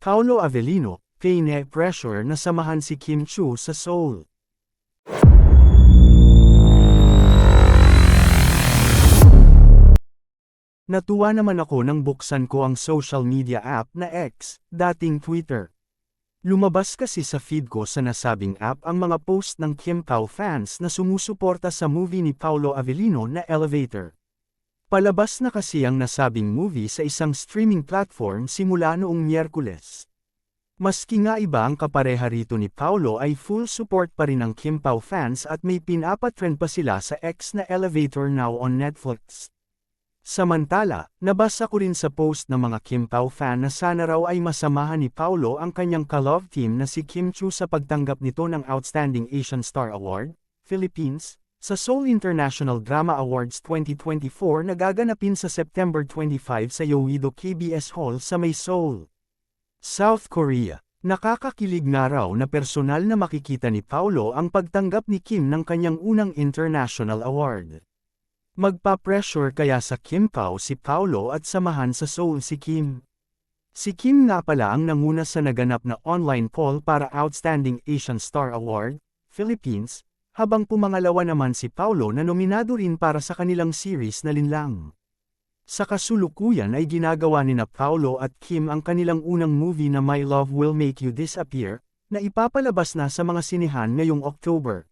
Paolo Avellino, pressure na samahan si Kim Chiu sa Seoul. Natuwa naman ako nang buksan ko ang social media app na X, dating Twitter. Lumabas kasi sa feed ko sa nasabing app ang mga post ng Kim Pao fans na sumusuporta sa movie ni Paolo Avellino na Elevator. Palabas na kasi ang nasabing movie sa isang streaming platform simula noong Miyerkules. Maski nga iba ang kapareha rito ni Paolo ay full support pa rin ng Kim Pao fans at may pinapatrend pa sila sa X na Elevator now on Netflix. Samantala, nabasa ko rin sa post ng mga Kim Pao fan na sana raw ay masamahan ni Paolo ang kanyang ka-love team na si Kim Chiu sa pagtanggap nito ng Outstanding Asian Star Award, Philippines, sa Seoul International Drama Awards 2024 na gaganapin sa September 25 sa Yoido KBS Hall sa May Seoul, South Korea. Nakakakilig nga raw na personal na makikita ni Paolo ang pagtanggap ni Kim ng kanyang unang international award. Magpa-pressure kaya sa Kim Pao si Paolo at samahan sa Seoul si Kim. Si Kim nga pala ang nanguna sa naganap na online poll para Outstanding Asian Star Award, Philippines, habang pumangalawa naman si Paolo na nominado rin para sa kanilang series na Linlang. Sa kasulukuyan ay ginagawa ni na Paolo at Kim ang kanilang unang movie na My Love Will Make You Disappear, na ipapalabas na sa mga sinehan ngayong October.